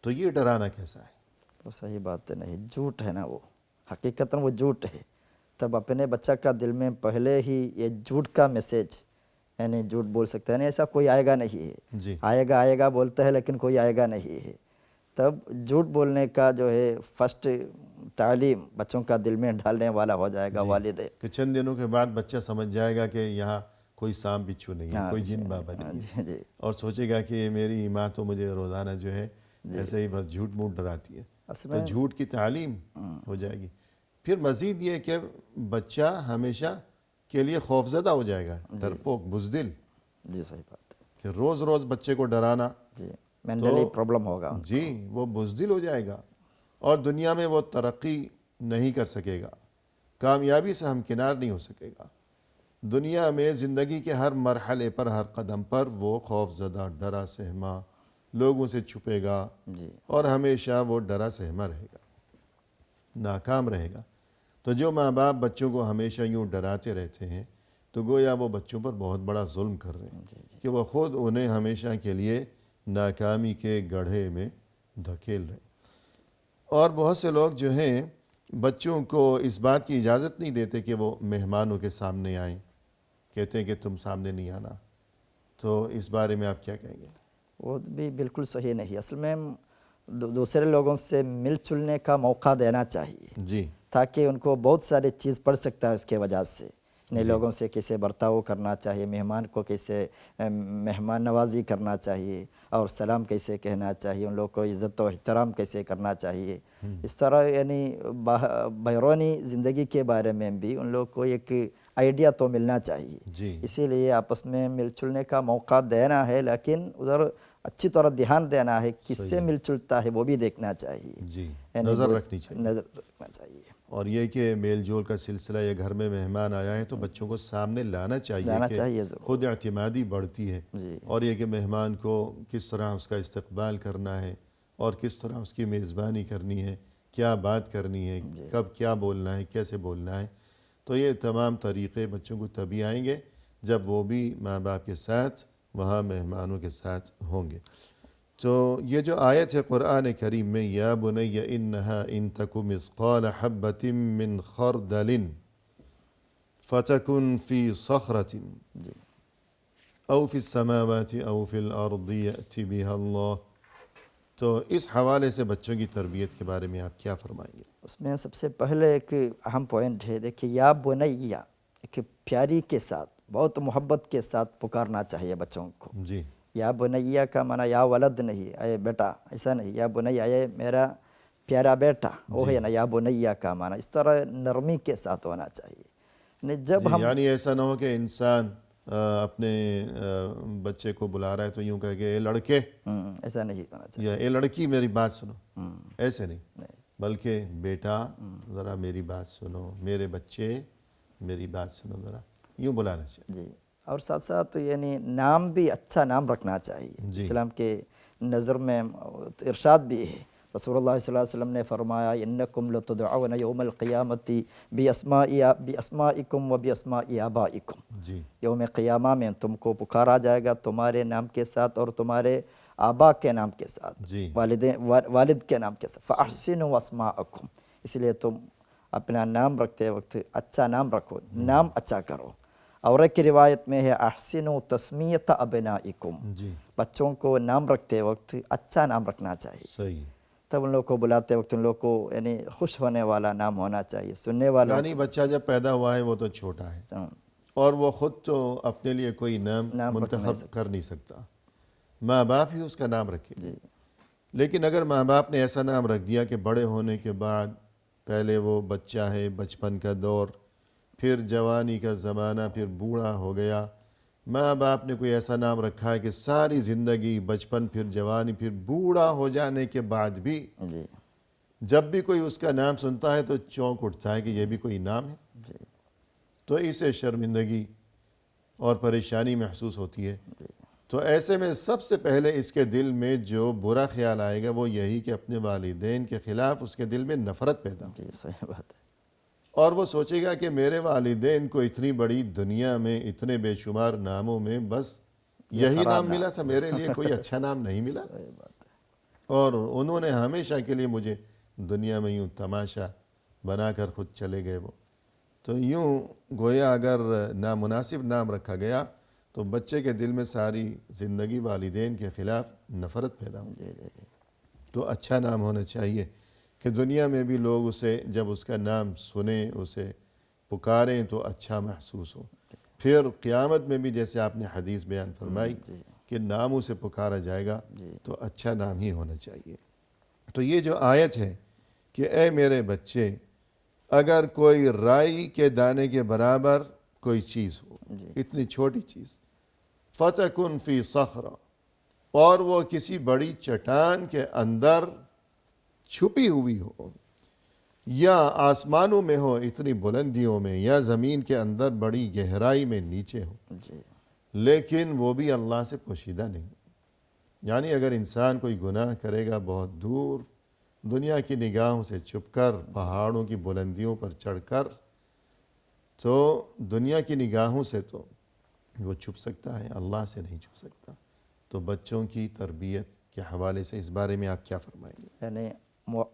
تو یہ ڈرانا کیسا ہے؟ وہ صحیح بات نہیں، جھوٹ ہے نا، وہ حقیقتاً وہ جھوٹ ہے۔ تب اپنے بچہ کا دل میں پہلے ہی یہ جھوٹ کا میسیج یعنی جھوٹ بول سکتا ہے، ایسا کوئی آئے گا نہیں ہے، جی آئے گا بولتا ہے لیکن کوئی آئے گا نہیں ہے۔ تب جھوٹ بولنے کا جو ہے فرسٹ تعلیم بچوں کا دل میں ڈالنے والا ہو جائے گا والدین۔ کہ چند دنوں کے بعد بچہ سمجھ جائے گا کہ یہاں کوئی سانپ بچھو نہیں ہے، کوئی جن بابا نہیں ہے، جی جی اور سوچے گا کہ میری ماں تو مجھے روزانہ جو ہے ایسے ہی بس جھوٹ موٹ ڈراتی ہے، اصل تو میں جھوٹ کی تعلیم ہو جائے گی۔ پھر مزید یہ کہ بچہ ہمیشہ کے لیے خوفزدہ ہو جائے گا، ڈرپوک، بزدل، جی صحیح بات ہے، کہ روز روز بچے کو ڈرانا، جی مینٹلی پرابلم ہوگا۔ جی وہ بزدل ہو جائے گا اور دنیا میں وہ ترقی نہیں کر سکے گا، کامیابی سے ہمکنار نہیں ہو سکے گا۔ دنیا میں زندگی کے ہر مرحلے پر، ہر قدم پر وہ خوف زدہ، ڈرا سہما، لوگوں سے چھپے گا جی اور ہمیشہ وہ ڈرا سہما رہے گا، ناکام رہے گا۔ تو جو ماں باپ بچوں کو ہمیشہ یوں ڈراتے رہتے ہیں تو گویا وہ بچوں پر بہت بڑا ظلم کر رہے ہیں کہ وہ خود انہیں ہمیشہ کے لیے ناکامی کے گڑھے میں دھکیل رہے ہیں۔ اور بہت سے لوگ جو ہیں بچوں کو اس بات کی اجازت نہیں دیتے کہ وہ مہمانوں کے سامنے آئیں، کہتے ہیں کہ تم سامنے نہیں آنا۔ تو اس بارے میں آپ کیا کہیں گے؟ وہ بھی بالکل صحیح نہیں، اصل میں دوسرے لوگوں سے مل جلنے کا موقع دینا چاہیے جی تاکہ ان کو بہت ساری چیز پڑھ سکتا ہے اس کے وجہ سے، نئے لوگوں سے کیسے برتاؤ کرنا چاہیے، مہمان کو کیسے مہمان نوازی کرنا چاہیے، اور سلام کیسے کہنا چاہیے، ان لوگوں کو عزت و احترام کیسے کرنا چاہیے۔ اس طرح یعنی بیرونی زندگی کے بارے میں بھی ان لوگوں کو ایک آئیڈیا تو ملنا چاہیے، جی اسی لیے آپس میں مل جلنے کا موقع دینا ہے، لیکن ادھر اچھی طرح دھیان دینا ہے کس سے مل جلتا ہے وہ بھی دیکھنا چاہیے، جی، یعنی نظر رکھنی چاہیے۔ نظر رکھنا چاہیے، اور یہ کہ میل جول کا سلسلہ، یا گھر میں مہمان آیا ہے تو بچوں کو سامنے لانا چاہیے کہ ضرور۔ خود اعتمادی بڑھتی ہے، جی اور یہ کہ مہمان کو کس طرح اس کا استقبال کرنا ہے اور کس طرح اس کی میزبانی کرنی ہے، کیا بات کرنی ہے، کب کیا بولنا ہے، کیسے بولنا ہے۔ تو یہ تمام طریقے بچوں کو تبھی آئیں گے جب وہ بھی ماں باپ کے ساتھ وہاں مہمانوں کے ساتھ ہوں گے۔ تو یہ جو آیت ہے قرآن کریم میں، یا بنی انہا ان تک مثقال حبۃ من خردل فتکن فی صخرۃ جی او فی السماوات او فی الارض یأتی بها اللہ۔ تو اس حوالے سے بچوں کی تربیت کے بارے میں آپ کیا فرمائیں گے؟ اس میں سب سے پہلے ایک اہم پوائنٹ ہے، دیکھیے یا بنیا، ایک پیاری کے ساتھ بہت محبت کے ساتھ پکارنا چاہیے بچوں کو۔ جی یا بنیا کا معنی یا ولد نہیں، اے بیٹا، ایسا نہیں، یا بنیا اے میرا پیارا بیٹا، وہ ہے نا یا بنیا کا معنی۔ اس طرح نرمی کے ساتھ ہونا چاہیے، یعنی جب جی، ہم یعنی ایسا نہ ہو کہ انسان اپنے بچے کو بلا رہا ہے تو یوں کہے کہ اے لڑکے ایسا نہیں ہونا چاہیے. یا اے لڑکی میری بات سنو، ایسے نہیں، بلکہ بیٹا ذرا میری بات سنو، میرے بچے میری بات سنو ذرا، یوں بلانا چاہیے. جی، اور ساتھ ساتھ یعنی نام بھی اچھا نام رکھنا چاہیے. جی. اسلام کے نظر میں ارشاد بھی ہے، رسول اللہ صلی اللہ علیہ وسلم نے فرمایا انکم لتدعون یوم القیامت باسمائکم و باسماء آبائکم. جی یوم قیامہ میں تم کو پکارا جائے گا تمہارے نام کے ساتھ اور تمہارے آبا کے نام کے ساتھ، جی والد کے نام کے ساتھ. فاحسنوا اسماءکم، اس لیے تم اپنا نام رکھتے وقت اچھا نام رکھو، نام اچھا کرو. اور ایک روایت میں ہے احسنوا تسمیۃ ابنائکم، جی بچوں کو نام رکھتے وقت اچھا نام رکھنا چاہیے. صحیح. تب ان لوگوں کو بلاتے وقت ان لوگوں کو یعنی خوش ہونے والا نام ہونا چاہیے، سننے والا. یعنی بچہ جب پیدا ہوا ہے وہ تو چھوٹا ہے اور وہ خود تو اپنے لیے کوئی نام منتخب کر نہیں سکتا، ماں باپ ہی اس کا نام رکھے. لیکن اگر ماں باپ نے ایسا نام رکھ دیا کہ بڑے ہونے کے بعد پہلے وہ بچہ ہے، بچپن کا دور، پھر جوانی کا زمانہ، پھر بوڑھا ہو گیا، ماں باپ نے کوئی ایسا نام رکھا ہے کہ ساری زندگی بچپن پھر جوانی پھر بوڑھا ہو جانے کے بعد بھی جی جب بھی کوئی اس کا نام سنتا ہے تو چونک اٹھتا ہے کہ یہ بھی کوئی نام ہے، تو اسے شرمندگی اور پریشانی محسوس ہوتی ہے. تو ایسے میں سب سے پہلے اس کے دل میں جو برا خیال آئے گا وہ یہی کہ اپنے والدین کے خلاف اس کے دل میں نفرت پیدا ہو، جی صحیح بات ہے. اور وہ سوچے گا کہ میرے والدین کو اتنی بڑی دنیا میں اتنے بے شمار ناموں میں بس یہی نام ملا تھا، میرے لیے کوئی اچھا نام نہیں ملا، اور انہوں نے ہمیشہ کے لیے مجھے دنیا میں یوں تماشا بنا کر خود چلے گئے وہ. تو یوں گویا اگر نامناسب نام رکھا گیا تو بچے کے دل میں ساری زندگی والدین کے خلاف نفرت پیدا ہو. تو اچھا نام ہونا چاہیے کہ دنیا میں بھی لوگ اسے جب اس کا نام سنیں، اسے پکاریں تو اچھا محسوس ہو. پھر قیامت میں بھی جیسے آپ نے حدیث بیان فرمائی کہ ناموں سے پکارا جائے گا تو اچھا نام ہی ہونا چاہیے. تو یہ جو آیت ہے کہ اے میرے بچے، اگر کوئی رائی کے دانے کے برابر کوئی چیز ہو، اتنی چھوٹی چیز، فَتَكُنْ فِي صَخْرَةٍ، اور وہ کسی بڑی چٹان کے اندر چھپی ہوئی ہو، یا آسمانوں میں ہو اتنی بلندیوں میں، یا زمین کے اندر بڑی گہرائی میں نیچے ہو، لیکن وہ بھی اللہ سے پوشیدہ نہیں. یعنی اگر انسان کوئی گناہ کرے گا بہت دور دنیا کی نگاہوں سے چھپ کر، پہاڑوں کی بلندیوں پر چڑھ کر، تو دنیا کی نگاہوں سے تو وہ چھپ سکتا ہے، اللہ سے نہیں چھپ سکتا. تو بچوں کی تربیت کے حوالے سے اس بارے میں آپ کیا فرمائیں گے؟ یعنی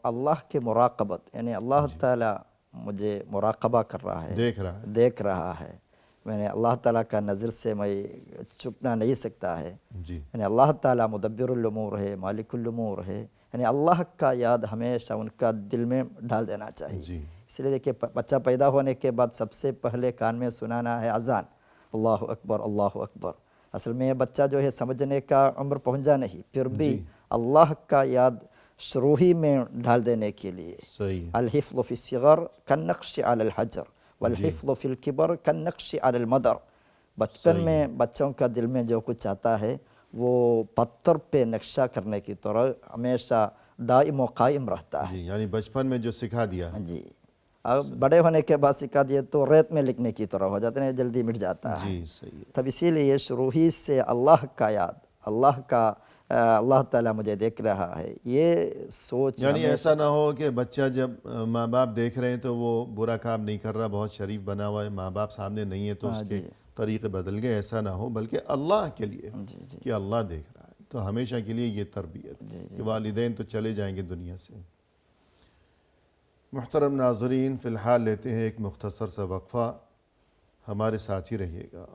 اللہ کے مراقبت، یعنی اللہ تعالیٰ مجھے مراقبہ کر رہا ہے، دیکھ رہا ہے. میں نے اللہ تعالیٰ کا نظر سے میں چھپنا نہیں سکتا ہے. جی یعنی اللہ تعالیٰ مدبر الامور ہے، مالک الامور ہے. یعنی اللہ کا یاد ہمیشہ ان کا دل میں ڈال دینا چاہیے. جی اس لیے کہ بچہ پیدا ہونے کے بعد سب سے پہلے کان میں سنانا ہے اذان، اللہ اکبر اللہ اکبر. اصل میں بچہ جو ہے سمجھنے کا عمر پہنچا نہیں، پھر بھی اللہ کا یاد شروع ہی میں ڈال دینے کے لیے. صحیح. الحفظ فی الصغر کالنقش علی الحجر والحفظ فی الکبر کالنقش علی المدر. بچپن میں بچوں کا دل میں جو کچھ آتا ہے وہ پتھر پہ نقشہ کرنے کی طرح ہمیشہ دائم و قائم رہتا ہے. جی یعنی بچپن میں جو سکھا دیا. جی اب بڑے ہونے کے بعد سکھا دیے تو ریت میں لکھنے کی طرح ہو جاتے ہیں، جلدی مٹ جاتا ہے. جی صحیح. تب اسی لیے شروع ہی سے اللہ کا یاد، اللہ تعالیٰ مجھے دیکھ رہا ہے، یہ سوچ. یعنی ایسا نہ ہو کہ بچہ جب ماں باپ دیکھ رہے ہیں تو وہ برا کام نہیں کر رہا، بہت شریف بنا ہوا ہے، ماں باپ سامنے نہیں ہے تو اس کے طریقے بدل گئے، ایسا نہ ہو، بلکہ اللہ کے لیے کہ اللہ دیکھ رہا ہے. تو ہمیشہ کے لیے یہ تربیت کہ والدین تو چلے جائیں گے دنیا سے. محترم ناظرین، فی الحال لیتے ہیں ایک مختصر سا وقفہ، ہمارے ساتھ ہی رہیے گا.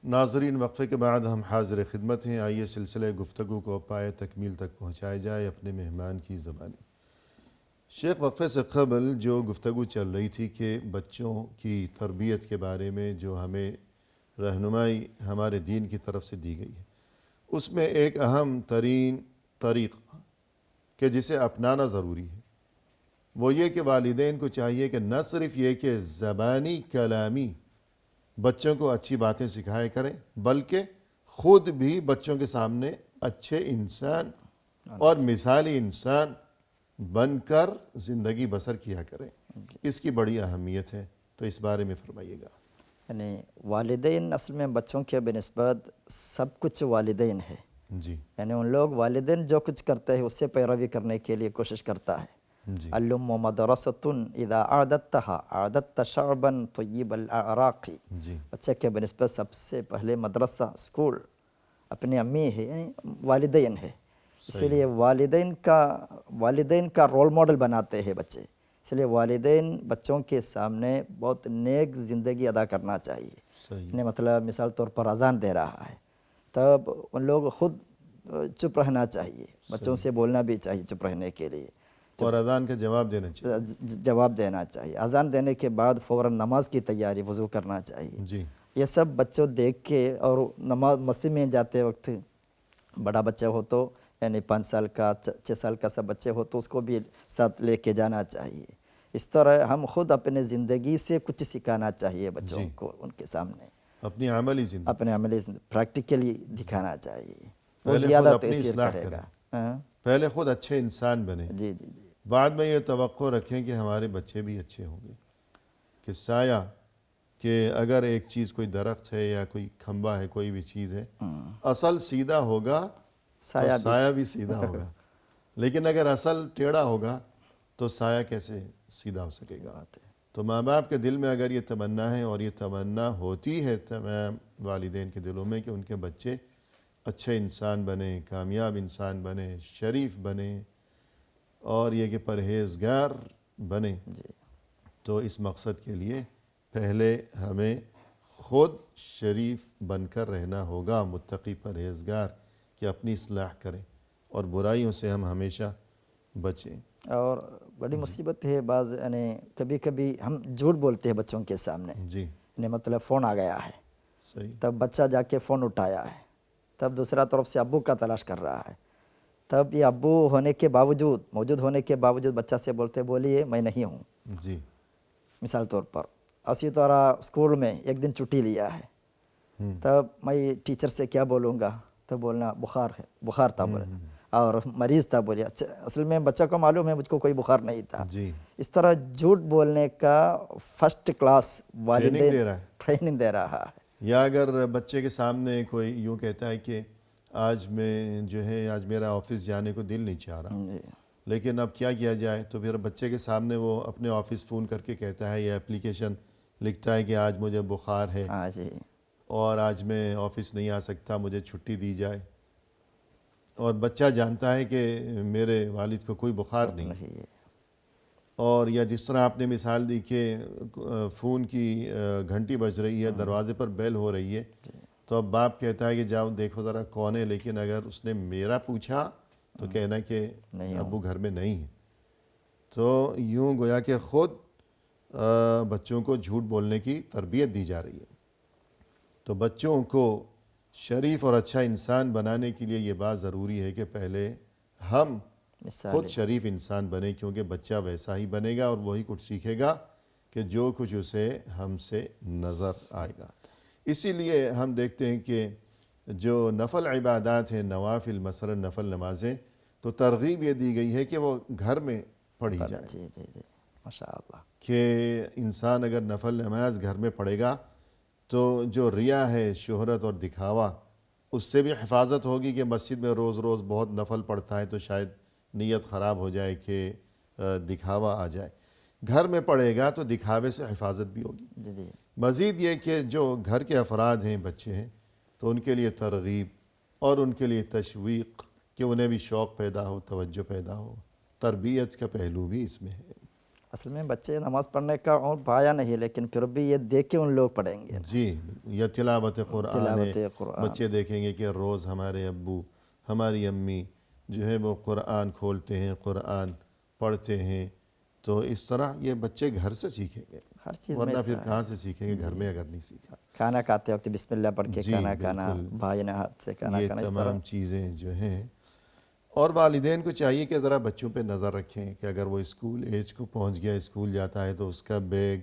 ناظرین، وقفے کے بعد ہم حاضر خدمت ہیں. آئیے سلسلہ گفتگو کو پائے تکمیل تک پہنچایا جائے اپنے مہمان کی زبانی. شیخ، وقفے سے قبل جو گفتگو چل رہی تھی کہ بچوں کی تربیت کے بارے میں جو ہمیں رہنمائی ہمارے دین کی طرف سے دی گئی ہے، اس میں ایک اہم ترین طریقہ کہ جسے اپنانا ضروری ہے وہ یہ کہ والدین کو چاہیے کہ نہ صرف یہ کہ زبانی کلامی بچوں کو اچھی باتیں سکھایا کریں، بلکہ خود بھی بچوں کے سامنے اچھے انسان اور مثالی انسان بن کر زندگی بسر کیا کریں۔ اس کی بڑی اہمیت ہے، تو اس بارے میں فرمائیے گا۔ یعنی والدین اصل میں بچوں کے بنسبت سب کچھ والدین ہے، جی یعنی ان لوگ والدین جو کچھ کرتے ہیں اس سے پیروی کرنے کے لیے کوشش کرتا ہے۔ جی الام مدرسۃ اذا اعددتها اعددت شعبا طیب الاعراق، جی بچے کے بنسبت سب سے پہلے مدرسہ اسکول اپنی امی ہے، یعنی والدین ہے، اسی لیے والدین کا رول ماڈل بناتے ہیں بچے، اس لیے والدین بچوں کے سامنے بہت نیک زندگی ادا کرنا چاہیے۔ صحیح یعنی مطلب مثال طور پر اذان دے رہا ہے تب ان لوگ خود چپ رہنا چاہیے، بچوں سے بولنا بھی چاہیے چپ رہنے کے لیے، اور اذان کا جواب دینا چاہیے۔ جواب دینا چاہیے، اذان دینے کے بعد فوراً نماز کی تیاری، وضو کرنا چاہیے۔ جی یہ سب بچوں دیکھ کے، اور نماز مسجد میں جاتے وقت بڑا بچہ ہو تو یعنی 5 سال کا 6 سال کا سب بچے ہو تو اس کو بھی ساتھ لے کے جانا چاہیے۔ اس طرح ہم خود اپنے زندگی سے کچھ سکھانا چاہیے بچوں کو، ان کے سامنے اپنی عملی زندگی اپنے عملی پریکٹیکلی دکھانا چاہیے، وہ پہلے زیادہ خود اپنی تاثیر اصلاح کرے گا۔ ہاں پہلے خود اچھے انسان بنے، جی جی جی بعد میں یہ توقع رکھیں کہ ہمارے بچے بھی اچھے ہوں گے۔ کہ سایہ، کہ اگر ایک چیز کوئی درخت ہے یا کوئی کھمبا ہے، کوئی بھی چیز ہے، اصل سیدھا ہوگا تو سایہ بھی سیدھا ہوگا، لیکن اگر اصل ٹیڑھا ہوگا تو سایہ کیسے سیدھا ہو سکے گا؟ تو ماں باپ کے دل میں اگر یہ تمنا ہے، اور یہ تمنا ہوتی ہے تمام والدین کے دلوں میں، کہ ان کے بچے اچھے انسان بنیں، کامیاب انسان بنیں، شریف بنیں، اور یہ کہ پرہیزگار بنیں، تو اس مقصد کے لیے پہلے ہمیں خود شریف بن کر رہنا ہوگا، متقی پرہیزگار، کہ اپنی اصلاح کریں اور برائیوں سے ہم ہمیشہ بچیں۔ اور بڑی مصیبت ہے بعض، یعنی کبھی کبھی ہم جھوٹ بولتے ہیں بچوں کے سامنے، جی یعنی مطلب فون آ گیا ہے، صحیح تب بچہ جا کے فون اٹھایا ہے، تب دوسرا طرف سے ابو کا تلاش کر رہا ہے، تب یہ ابو ہونے کے باوجود، موجود ہونے کے باوجود بچہ سے بولیے میں نہیں ہوں، جی مثال طور پر۔ اسی طرح اسکول میں ایک دن چھٹی لیا ہے، تب میں ٹیچر سے کیا بولوں گا؟ تو بولنا بخار تھا بولے، اور مریض تھا بولے، اصل میں بچہ کو معلوم ہے مجھ کو کوئی بخار نہیں تھا۔ جی اس طرح جھوٹ بولنے کا فرسٹ کلاس ٹریننگ والدین دے رہا ہے۔ ٹریننگ دے رہا ہے۔ یا اگر بچے کے سامنے کوئی یوں کہتا ہے کہ آج میرا آفس جانے کو دل نہیں چاہ رہا، جی لیکن اب کیا کیا جائے؟ تو پھر بچے کے سامنے وہ اپنے آفس فون کر کے کہتا ہے، یا اپلیکیشن لکھتا ہے کہ آج مجھے بخار ہے ہاں جی اور آج میں آفس نہیں آ سکتا، مجھے چھٹی دی جائے، اور بچہ جانتا ہے کہ میرے والد کو کوئی بخار نہیں ہے۔ نہیں، اور یا جس طرح آپ نے مثال دی کہ فون کی گھنٹی بج رہی ہے، دروازے پر بیل ہو رہی ہے، تو اب باپ کہتا ہے کہ جاؤ دیکھو ذرا کون ہے، لیکن اگر اس نے میرا پوچھا تو کہنا کہ ابو گھر میں نہیں ہے۔ تو یوں گویا کہ خود بچوں کو جھوٹ بولنے کی تربیت دی جا رہی ہے۔ تو بچوں کو شریف اور اچھا انسان بنانے کے لیے یہ بات ضروری ہے کہ پہلے ہم خود شریف انسان بنے، کیونکہ بچہ ویسا ہی بنے گا اور وہی کچھ سیکھے گا کہ جو کچھ اسے ہم سے نظر آئے گا۔ اسی لیے ہم دیکھتے ہیں کہ جو نفل عبادات ہیں، نوافل، مثلا نفل نمازیں، تو ترغیب یہ دی گئی ہے کہ وہ گھر میں پڑھی جائے۔ جی جی جی ماشاء اللہ۔ کہ انسان اگر نفل نماز گھر میں پڑھے گا تو جو ریا ہے، شہرت اور دکھاوا، اس سے بھی حفاظت ہوگی کہ مسجد میں روز روز بہت نفل پڑھتا ہے تو شاید نیت خراب ہو جائے کہ دکھاوا آ جائے۔ گھر میں پڑھے گا تو دکھاوے سے حفاظت بھی ہوگی۔ جی جی مزید یہ کہ جو گھر کے افراد ہیں، بچے ہیں، تو ان کے لیے ترغیب اور ان کے لیے تشویق، کہ انہیں بھی شوق پیدا ہو، توجہ پیدا ہو، تربیت کا پہلو بھی اس میں ہے۔ اصل میں بچے نماز پڑھنے کا اور پایا نہیں، لیکن پھر بھی یہ دیکھ کے ان لوگ پڑھیں گے۔ جی، یا تلاوت قرآن ہے، تلاوت قرآن، بچے دیکھیں گے کہ روز ہمارے ابو، ہماری امی جو ہے وہ قرآن کھولتے ہیں، قرآن پڑھتے ہیں، تو اس طرح یہ بچے گھر سے سیکھیں گے۔ ہر چیز میں ورنہ پھر کہاں سے سیکھیں گے گھر میں اگر نہیں سیکھا. کھانا کھاتے وقت بسم اللہ پڑھ کے جی کھانا کھانا، بالکل. بھائی نے ہاتھ سے کھانا یہ کھانا، اس طرح. تمام چیزیں جو ہیں. اور والدین کو چاہیے کہ ذرا بچوں پہ نظر رکھیں کہ اگر وہ اسکول ایج کو پہنچ گیا، اسکول جاتا ہے، تو اس کا بیگ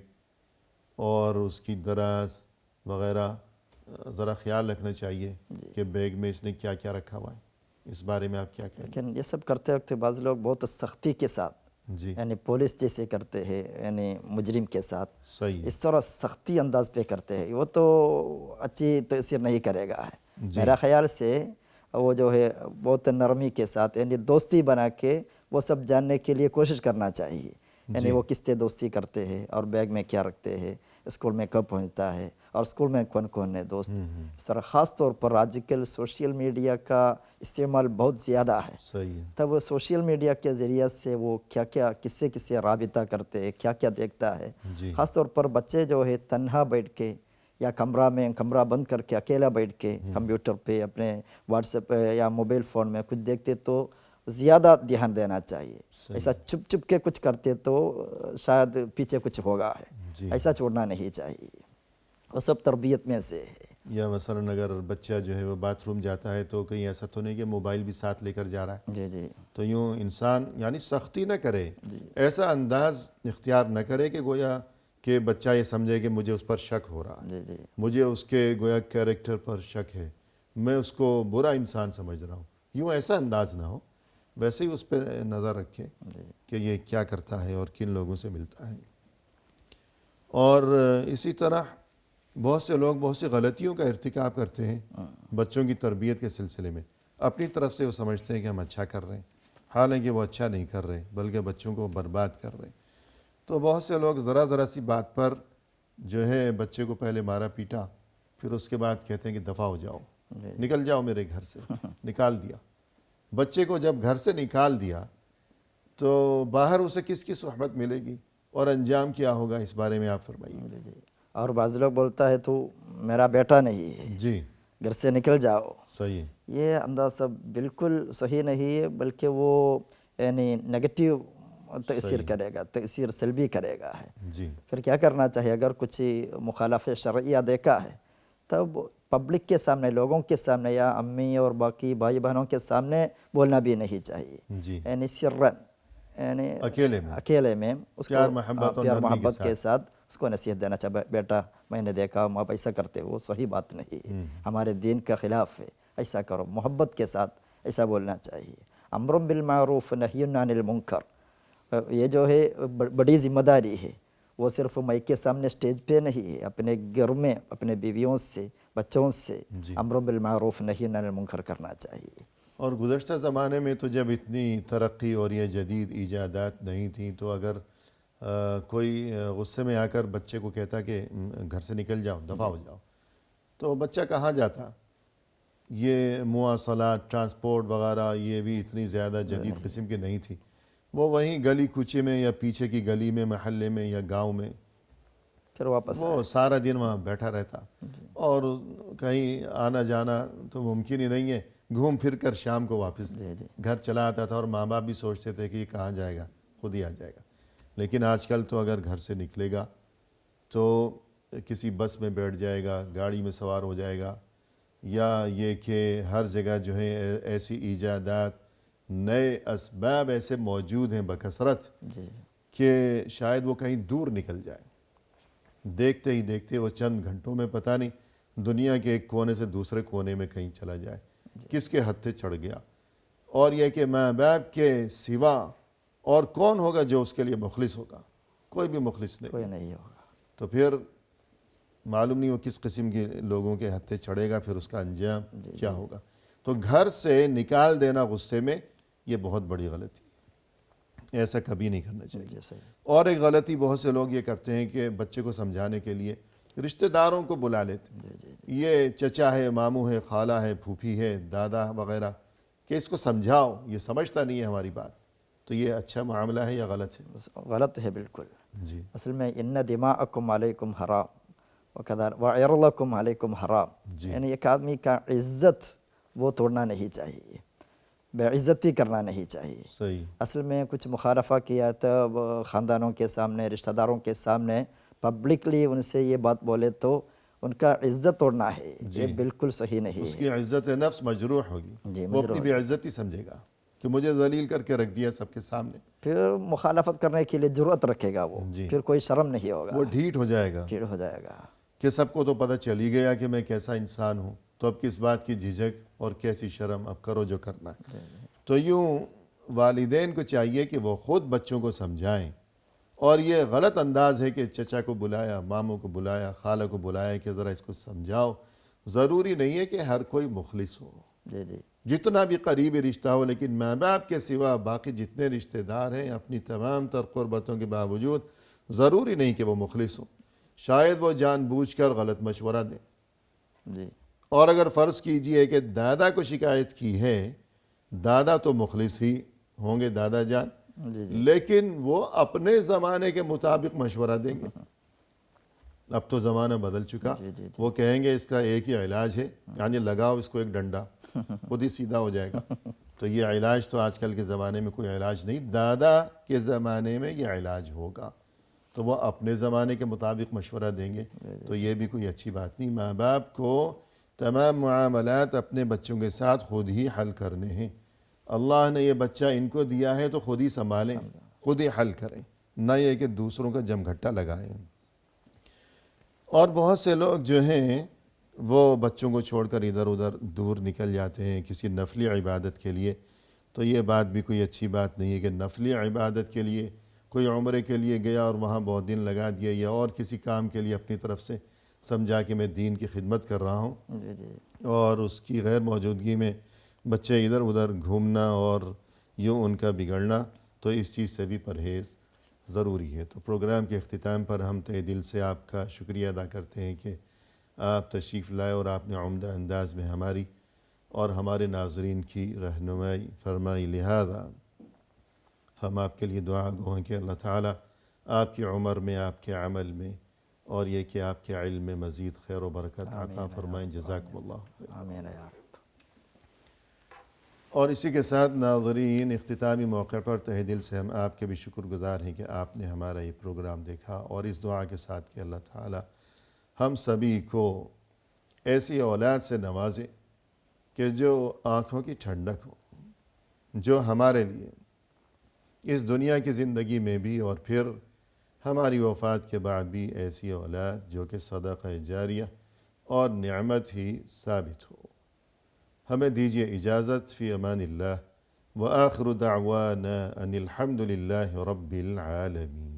اور اس کی دراز وغیرہ ذرا خیال رکھنا چاہیے کہ بیگ میں اس نے کیا کیا رکھا ہوا ہے. اس بارے میں آپ کیا کہیں گے؟ لیکن یہ سب کرتے وقت بعض لوگ بہت سختی کے ساتھ، جی یعنی پولیس جیسے کرتے ہیں، یعنی مجرم کے ساتھ صحیح ہے. اس طرح سختی انداز پہ کرتے ہیں، وہ تو اچھی تاثیر نہیں کرے گا. جی میرا خیال سے وہ جو ہے بہت نرمی کے ساتھ، یعنی دوستی بنا کے وہ سب جاننے کے لیے کوشش کرنا چاہیے، یعنی جی وہ کس سے دوستی کرتے ہیں اور بیگ میں کیا رکھتے ہیں، اسکول میں کب پہنچتا ہے اور اسکول میں کون کون ہے دوست. اس طرح خاص طور پر آج کل سوشل میڈیا کا استعمال بہت زیادہ ہے. صحیح ہے. تب وہ سوشل میڈیا کے ذریعے سے وہ کیا کیا کس سے رابطہ کرتے ہیں، کیا کیا دیکھتا ہے. جی خاص طور پر بچے جو ہے تنہا بیٹھ کے یا کمرہ بند کر کے اکیلا بیٹھ کے کمپیوٹر پہ اپنے واٹس ایپ پہ یا موبائل فون میں کچھ دیکھتے تو زیادہ دھیان دینا چاہیے. ایسا چھپ چھپ کے کچھ کرتے تو شاید پیچھے کچھ ہوگا ہے. جی. ایسا چھوڑنا نہیں چاہیے، وہ سب تربیت میں سے ہے. یا مثلاً اگر بچہ جو ہے وہ باتھ روم جاتا ہے تو کہیں ایسا تو نہیں کہ موبائل بھی ساتھ لے کر جا رہا ہے. جی جی تو یوں انسان یعنی سختی نہ کرے، ایسا انداز اختیار نہ کرے کہ گویا کہ بچہ یہ سمجھے کہ مجھے اس پر شک ہو رہا ہے، جی جی مجھے اس کے گویا کیریکٹر پر شک ہے، میں اس کو برا انسان سمجھ رہا ہوں. یوں ایسا انداز نہ ہو، ویسے ہی اس پہ نظر رکھے کہ یہ کیا کرتا ہے اور کن لوگوں سے ملتا ہے. اور اسی طرح بہت سے لوگ بہت سی غلطیوں کا ارتکاب کرتے ہیں بچوں کی تربیت کے سلسلے میں. اپنی طرف سے وہ سمجھتے ہیں کہ ہم اچھا کر رہے ہیں، حالانکہ وہ اچھا نہیں کر رہے بلکہ بچوں کو برباد کر رہے ہیں. تو بہت سے لوگ ذرا سی بات پر جو ہے بچے کو پہلے مارا پیٹا، پھر اس کے بعد کہتے ہیں کہ دفع ہو جاؤ، نکل جاؤ میرے گھر سے. نکال دیا بچے کو. جب گھر سے نکال دیا تو باہر اسے کس کی صحبت ملے گی اور انجام کیا ہوگا، اس بارے میں آپ فرمائیے. جی. اور بعض لوگ بولتا ہے تو میرا بیٹا نہیں ہے، جی گھر سے نکل جاؤ. صحیح ہے. یہ انداز سب بالکل صحیح نہیں ہے، بلکہ وہ یعنی نگیٹیو تاثیر کرے گا، تاثیر سلبی کرے گا ہے. جی پھر کیا کرنا چاہیے؟ اگر کچھ مخالف شرعیہ دیکھا ہے تب پبلک کے سامنے، لوگوں کے سامنے یا امی اور باقی بھائی بہنوں کے سامنے بولنا بھی نہیں چاہیے. جی یعنی سرًا، یعنی اکیلے میں اس کو پیار محبت اور پیار نرمی محبت کے ساتھ اس کو نصیحت دینا چاہیے. بیٹا میں نے دیکھا آپ ایسا کرتے ہو، صحیح بات نہیں ہے، ہمارے دین کا خلاف ہے، ایسا کرو. محبت کے ساتھ ایسا بولنا چاہیے. امر بالمعروف نہی عن المنکر، یہ جو ہے بڑی ذمہ داری ہے. وہ صرف مائک کے سامنے اسٹیج پہ نہیں ہے، اپنے گھر میں اپنے بیویوں سے، بچوں سے امر بالمعروف نہی عن المنکر کرنا چاہیے. اور گزشتہ زمانے میں تو جب اتنی ترقی اور یہ جدید ایجادات نہیں تھیں تو اگر کوئی غصے میں آ کر بچے کو کہتا کہ گھر سے نکل جاؤ، دفع ہو جاؤ، تو بچہ کہاں جاتا؟ یہ مواصلات، ٹرانسپورٹ وغیرہ یہ بھی اتنی زیادہ جدید قسم کی نہیں تھی. وہ وہیں گلی کوچے میں یا پیچھے کی گلی میں، محلے میں یا گاؤں میں پھر واپس وہ سارا دن وہاں بیٹھا رہتا. اور کہیں آنا جانا تو ممکن ہی نہیں ہے. گھوم پھر کر شام کو واپس گھر چلا آتا تھا، اور ماں باپ بھی سوچتے تھے کہ یہ کہاں جائے گا، خود ہی آ جائے گا. لیکن آج کل تو اگر گھر سے نکلے گا تو کسی بس میں بیٹھ جائے گا، گاڑی میں سوار ہو جائے گا، یا یہ کہ ہر جگہ جو ہے ایسی ایجادات، نئے اسباب ایسے موجود ہیں بکثرت کہ شاید وہ کہیں دور نکل جائے. دیکھتے ہی دیکھتے وہ چند گھنٹوں میں پتہ نہیں دنیا کے ایک کونے سے دوسرے کونے میں کہیں چلا جائے، کس کے ہتھے چڑھ گیا. اور یہ کہ ماں باپ کے سوا اور کون ہوگا جو اس کے لیے مخلص ہوگا؟ کوئی بھی مخلص نہیں. کوئی نہیں ہوگا. تو پھر معلوم نہیں وہ کس قسم کے لوگوں کے ہتھے چڑھے گا، پھر اس کا انجام کیا ہوگا. تو گھر سے نکال دینا غصے میں یہ بہت بڑی غلطی ہے، ایسا کبھی نہیں کرنا چاہیے. اور ایک غلطی بہت سے لوگ یہ کرتے ہیں کہ بچے کو سمجھانے کے لیے رشتہ داروں کو بلا لیتے ہیں. یہ چچا ہے، ماموں ہے، خالہ ہے، پھوپھی ہے، دادا وغیرہ، کہ اس کو سمجھاؤ، یہ سمجھتا نہیں ہے ہماری بات. تو یہ اچھا معاملہ ہے یا غلط ہے؟ غلط ہے بالکل. جی اصل میں ان دماءکم علیکم حرام وعرضکم علیکم حرام. یعنی ایک آدمی کا عزت وہ توڑنا نہیں چاہیے، بے عزتی کرنا نہیں چاہیے. صحیح. اصل میں کچھ مخالفہ کیا تو خاندانوں کے سامنے، رشتہ داروں کے سامنے پبلکلی ان سے یہ بات بولے تو ان کا عزت توڑنا ہے، یہ بالکل صحیح نہیں اس ہے۔ کی عزت نفس مجروح ہوگی، جی، وہ اپنی بے عزتی سمجھے گا کہ مجھے ذلیل کر کے رکھ دیا سب کے سامنے، پھر مخالفت کرنے کے لیے جرأت رکھے گا وہ، جی، پھر کوئی شرم نہیں ہوگا، وہ ڈھیٹ ہو جائے گا چڑ ہو جائے گا۔ کہ سب کو تو پتہ چل ہی گیا کہ میں کیسا انسان ہوں، تو اب کس بات کی جھجک اور کیسی شرم، اب کرو جو کرنا ہے۔ تو یوں والدین کو چاہیے کہ وہ خود بچوں کو سمجھائیں، اور یہ غلط انداز ہے کہ چچا کو بلایا، ماموں کو بلایا، خالہ کو بلایا کہ ذرا اس کو سمجھاؤ۔ ضروری نہیں ہے کہ ہر کوئی مخلص ہو، جی جی جتنا بھی قریبی رشتہ ہو، لیکن ماں باپ کے سوا باقی جتنے رشتہ دار ہیں اپنی تمام تر قربتوں کے باوجود ضروری نہیں کہ وہ مخلص ہوں، شاید وہ جان بوجھ کر غلط مشورہ دیں۔ جی اور اگر فرض کیجئے کہ دادا کو شکایت کی ہے، دادا تو مخلص ہی ہوں گے دادا جان، جی لیکن وہ اپنے زمانے کے مطابق مشورہ دیں گے۔ اب تو زمانہ بدل چکا، جی وہ کہیں گے اس کا ایک ہی علاج ہے، یعنی لگاؤ اس کو ایک ڈنڈا، خود ہی سیدھا ہو جائے گا۔ تو یہ علاج تو آج کل کے زمانے میں کوئی علاج نہیں، دادا کے زمانے میں یہ علاج ہوگا، تو وہ اپنے زمانے کے مطابق مشورہ دیں گے، تو یہ بھی کوئی اچھی بات نہیں۔ ماں باپ کو تمام معاملات اپنے بچوں کے ساتھ خود ہی حل کرنے ہیں۔ اللہ نے یہ بچہ ان کو دیا ہے تو خود ہی سنبھالیں، خود ہی حل کریں، نہ یہ کہ دوسروں کا جم گھٹا لگائیں۔ اور بہت سے لوگ جو ہیں وہ بچوں کو چھوڑ کر ادھر ادھر دور نکل جاتے ہیں کسی نفلی عبادت کے لیے، تو یہ بات بھی کوئی اچھی بات نہیں ہے کہ نفلی عبادت کے لیے کوئی عمرے کے لیے گیا اور وہاں بہت دن لگا دیا، یا اور کسی کام کے لیے اپنی طرف سے سمجھا کہ میں دین کی خدمت کر رہا ہوں، جی جی اور اس کی غیر موجودگی میں بچے ادھر ادھر گھومنا اور یوں ان کا بگڑنا، تو اس چیز سے بھی پرہیز ضروری ہے۔ تو پروگرام کے اختتام پر ہم تہہ دل سے آپ کا شکریہ ادا کرتے ہیں کہ آپ تشریف لائے اور آپ نے عمدہ انداز میں ہماری اور ہمارے ناظرین کی رہنمائی فرمائی۔ لہذا ہم آپ کے لیے دعا گو ہیں کہ اللہ تعالیٰ آپ کی عمر میں، آپ کے عمل میں، اور یہ کہ آپ کے علم میں مزید خیر و برکت عطا فرمائیں۔ جزاکم اللہ خیر۔ آمین یا رب۔ اور اسی کے ساتھ ناظرین، اختتامی موقع پر تہہ دل سے ہم آپ کے بھی شکر گزار ہیں کہ آپ نے ہمارا یہ پروگرام دیکھا، اور اس دعا کے ساتھ کہ اللہ تعالیٰ ہم سبھی کو ایسی اولاد سے نوازے کہ جو آنکھوں کی ٹھنڈک ہو، جو ہمارے لیے اس دنیا کی زندگی میں بھی اور پھر ہماری وفات کے بعد بھی ایسی اولاد جو کہ صدقہ جاریہ اور نعمت ہی ثابت ہو۔ ہمیں دیجیے اجازت، فی امان اللہ، وآخر دعوانا ان الحمد للہ رب العالمین۔